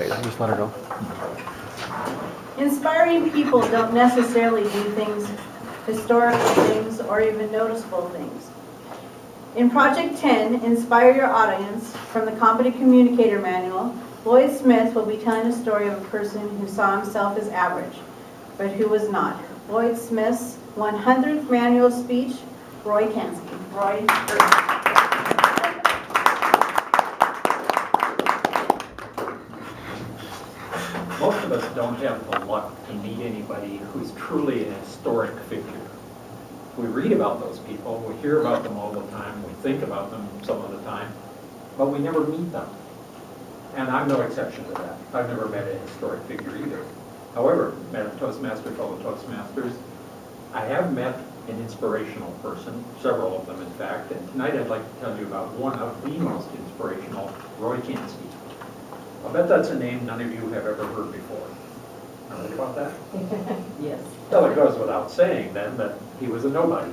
Okay, just let her go. Inspiring people don't necessarily do things, historical things, or even noticeable things. In Project 10, Inspire Your Audience, from the Competent Communicator Manual, Lloyd Smith will be telling a story of a person who saw himself as average, but who was not. Lloyd Smith's 100th manual speech, Roy Kansky. Roy, Most of us don't have the luck to meet anybody who's truly a historic figure. We read about those people, we hear about them all the time, we think about them some of the time, but we never meet them. And I'm no exception to that. I've never met a historic figure either. However, met a Toastmaster, fellow Toastmasters. I have met an inspirational person, several of them in fact, and tonight I'd like to tell you about one of the most inspirational, Roy Kansky. I'll bet that's a name none of you have ever heard before. Heard about that? yes. Well, it goes without saying then that he was a nobody.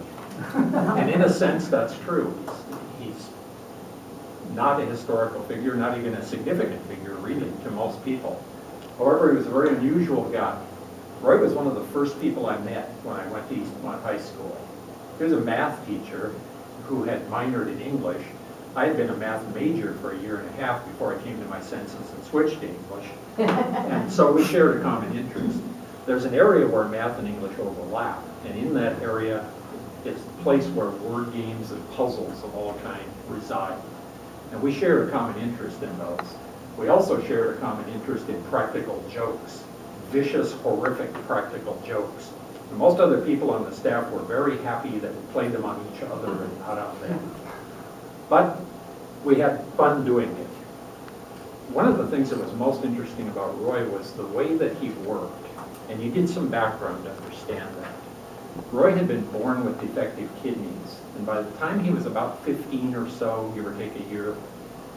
And in a sense, that's true. He's not a historical figure, not even a significant figure, really, to most people. However, he was a very unusual guy. Roy was one of the first people I met when I went to Eastmont High School. He was a math teacher who had minored in English. I had been a math major for a year and a half before I came to my senses and switched to English. And so we shared a common interest. There's an area where math and English overlap, and in that area, it's a place where word games and puzzles of all kinds reside. And we shared a common interest in those. We also shared a common interest in practical jokes, vicious, horrific practical jokes. And most other people on the staff were very happy that we played them on each other and not on them. But we had fun doing it. One of the things that was most interesting about Roy was the way that he worked, and you get some background to understand that. Roy had been born with defective kidneys, and by the time he was about 15 or so, give or take a year,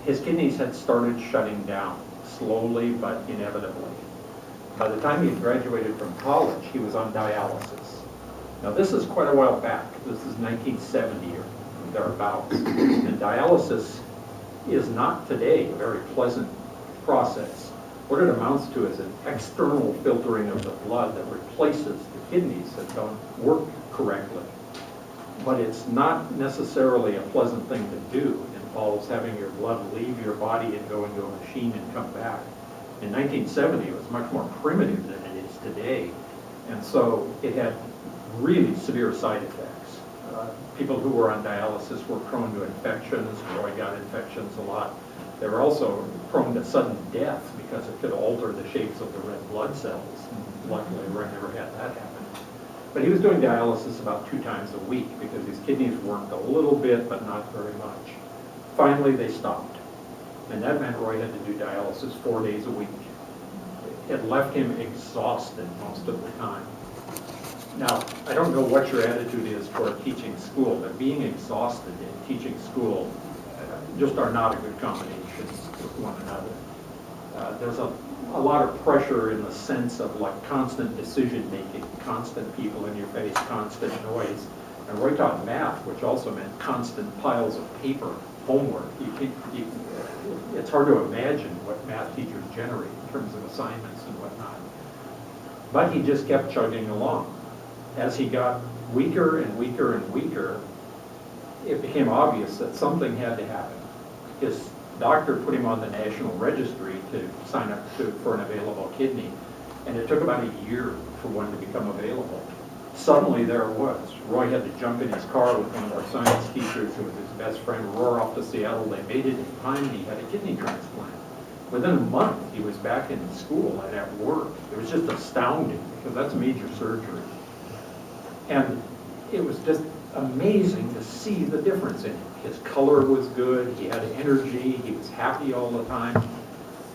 his kidneys had started shutting down, slowly but inevitably. By the time he had graduated from college, he was on dialysis. Now this is quite a while back. This is 1970 or thereabouts. And dialysis is not today a very pleasant process. What it amounts to is an external filtering of the blood that replaces the kidneys that don't work correctly. But it's not necessarily a pleasant thing to do. It involves having your blood leave your body and go into a machine and come back. In 1970, it was much more primitive than it is today. And so it had really severe side effects. People who were on dialysis were prone to infections. Roy got infections a lot. They were also prone to sudden death because it could alter the shapes of the red blood cells. And luckily, Roy never had that happen. But he was doing dialysis about 2 times a week because his kidneys worked a little bit, but not very much. Finally, they stopped. And that meant Roy had to do dialysis 4 days a week. It left him exhausted most of the time. Now, I don't know what your attitude is toward teaching school, but being exhausted in teaching school just are not a good combination with one another. There's a lot of pressure in the sense of like constant decision making, constant people in your face, constant noise. And Roy taught math, which also meant constant piles of paper, homework. It's hard to imagine what math teachers generate in terms of assignments and whatnot. But he just kept chugging along. As he got weaker and weaker and weaker, it became obvious that something had to happen. His doctor put him on the National Registry to sign up for an available kidney, and it took about a year for one to become available. Suddenly there it was. Roy had to jump in his car with one of our science teachers who was his best friend, roar off to Seattle. They made it in time, and he had a kidney transplant. Within a month, he was back in school and at work. It was just astounding, because that's major surgery. And it was just amazing to see the difference in him. His color was good, he had energy, he was happy all the time,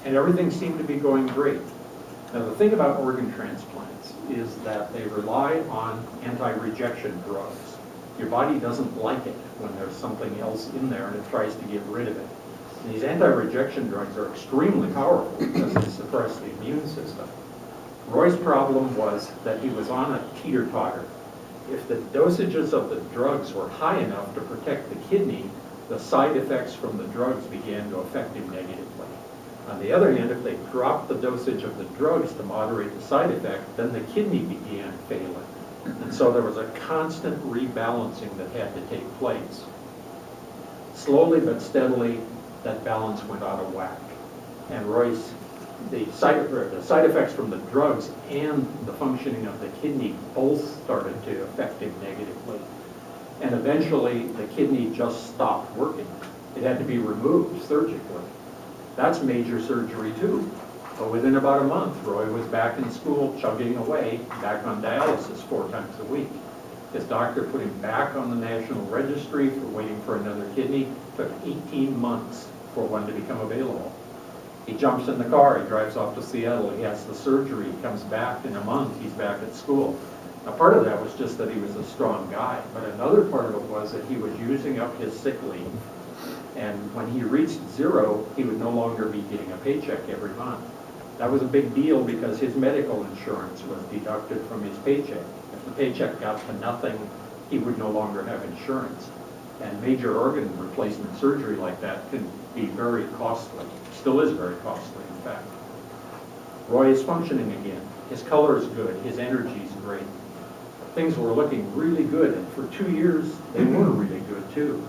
and everything seemed to be going great. Now the thing about organ transplants is that they rely on anti-rejection drugs. Your body doesn't like it when there's something else in there and it tries to get rid of it. And these anti-rejection drugs are extremely powerful because they suppress the immune system. Roy's problem was that he was on a teeter-totter. If the dosages of the drugs were high enough to protect the kidney, the side effects from the drugs began to affect him negatively. On the other hand, if they dropped the dosage of the drugs to moderate the side effect, then the kidney began failing. And so there was a constant rebalancing that had to take place. Slowly but steadily, that balance went out of whack. And Roy's, the side effects from the drugs and the functioning of the kidney both started to affect him negatively. And eventually, the kidney just stopped working. It had to be removed surgically. That's major surgery too. But within about a month, Roy was back in school, chugging away, back on dialysis 4 times a week. His doctor put him back on the National Registry for waiting for another kidney. It took 18 months for one to become available. He jumps in the car, he drives off to Seattle, he has the surgery, he comes back in a month, he's back at school. Now part of that was just that he was a strong guy, but another part of it was that he was using up his sick leave. And when he reached 0, he would no longer be getting a paycheck every month. That was a big deal because his medical insurance was deducted from his paycheck. If the paycheck got to nothing, he would no longer have insurance. And major organ replacement surgery like that can be very costly. Still is very costly, in fact. Roy is functioning again. His color is good. His energy is great. Things were looking really good, and for 2 years, they were really good, too.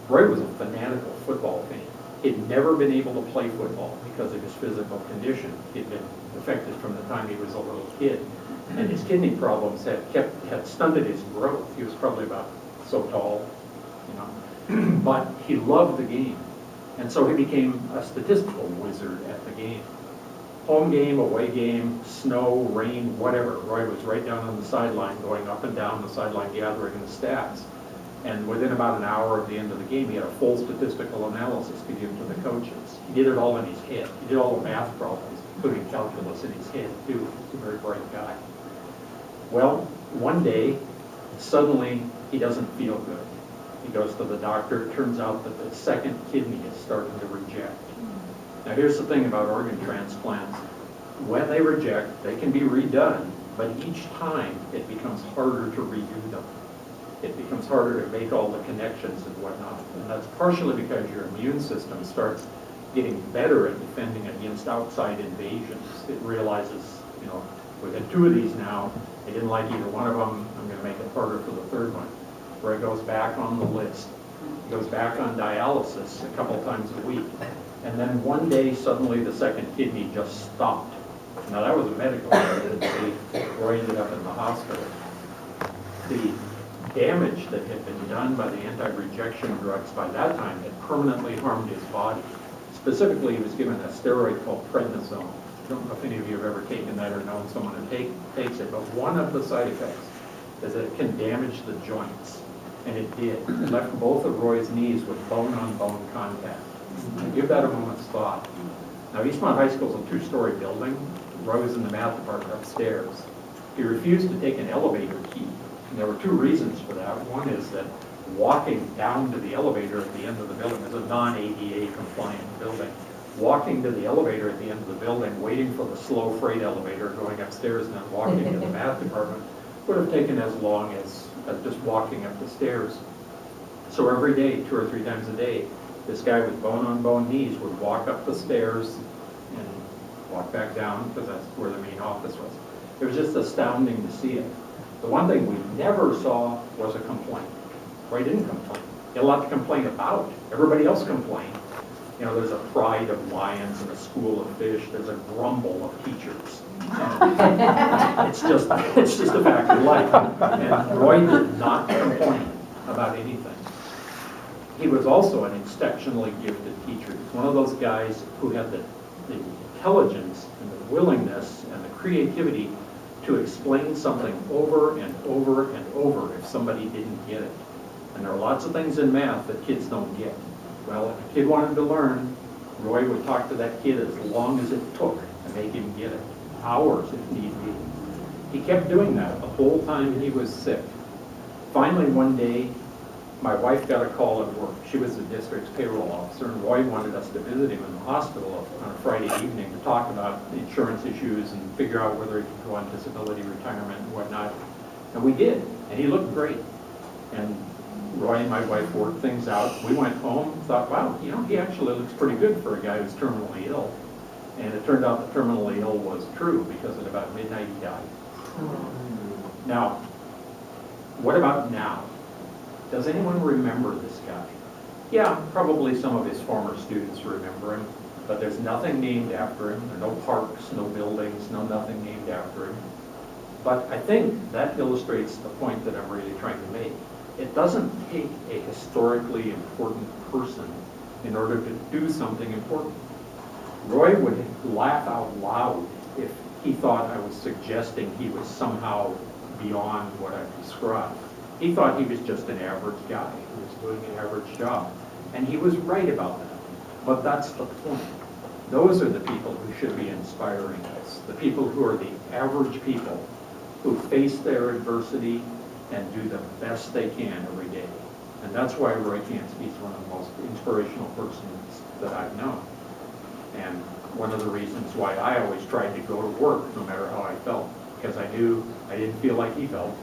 Roy was a fanatical football fan. He'd never been able to play football because of his physical condition. He'd been affected from the time he was a little kid. And his kidney problems had stunted his growth. He was probably about so tall, you know. But he loved the game. And so he became a statistical wizard at the game. Home game, away game, snow, rain, whatever. Roy was right down on the sideline, going up and down the sideline, gathering the stats. And within about an hour of the end of the game, he had a full statistical analysis to give to the coaches. He did it all in his head. He did all the math problems, including calculus in his head, too. He's a very bright guy. Well, one day, suddenly, he doesn't feel good. He goes to the doctor. It turns out that the second kidney is starting to reject. Now, here's the thing about organ transplants. When they reject, they can be redone, but each time it becomes harder to redo them. It becomes harder to make all the connections and whatnot. And that's partially because your immune system starts getting better at defending against outside invasions. It realizes, you know, we've had 2 of these now. I didn't like either one of them. I'm going to make it harder for the 3rd one. Where it goes back on the list. He goes back on dialysis a couple times a week. And then one day, suddenly, the second kidney just stopped. Now, that was a medical emergency. Roy ended up in the hospital. The damage that had been done by the anti-rejection drugs by that time had permanently harmed his body. Specifically, he was given a steroid called prednisone. I don't know if any of you have ever taken that or known someone who takes it, but one of the side effects is that it can damage the joints. And it did. It left both of Roy's knees with bone-on-bone contact. And give that a moment's thought. Now, Eastmont High School is a 2-story building. Roy was in the math department upstairs. He refused to take an elevator key. And there were 2 reasons for that. One is that walking down to the elevator at the end of the building is a non-ADA compliant building. Walking to the elevator at the end of the building, waiting for the slow freight elevator, going upstairs and then walking to the math department would have taken as long as just walking up the stairs. So every day, 2 or 3 times a day, this guy with bone-on-bone knees would walk up the stairs and walk back down, because that's where the main office was. It was just astounding to see it. The one thing we never saw was a complaint. Roy didn't complain. He had a lot to complain about. Everybody else complained. You know, there's a pride of lions and a school of fish. There's a grumble of teachers. It's just a fact of life. And Roy did not complain about anything. He was also an exceptionally gifted teacher. He's one of those guys who had the intelligence and the willingness and the creativity to explain something over and over and over if somebody didn't get it. And there are lots of things in math that kids don't get. Well, if a kid wanted to learn, Roy would talk to that kid as long as it took to make him get it. Hours if need be. He kept doing that the whole time he was sick. Finally, one day, my wife got a call at work. She was the district's payroll officer, and Roy wanted us to visit him in the hospital on a Friday evening to talk about insurance issues and figure out whether he could go on disability retirement and whatnot. And we did, and he looked great. And Roy and my wife worked things out. We went home, thought, wow, you know, he actually looks pretty good for a guy who's terminally ill. And it turned out that terminally ill was true, because at about midnight he died. Now, what about now? Does anyone remember this guy? Yeah, probably some of his former students remember him, but there's nothing named after him. There are no parks, no buildings, no nothing named after him. But I think that illustrates the point that I'm really trying to make. It doesn't take a historically important person in order to do something important. Roy would laugh out loud if he thought I was suggesting he was somehow beyond what I've described. He thought he was just an average guy who was doing an average job. And he was right about that. But that's the point. Those are the people who should be inspiring us, the people who are the average people who face their adversity and do the best they can every day. And that's why Roy Kansky is one of the most inspirational persons that I've known. And one of the reasons why I always tried to go to work no matter how I felt, because I knew I didn't feel like he felt.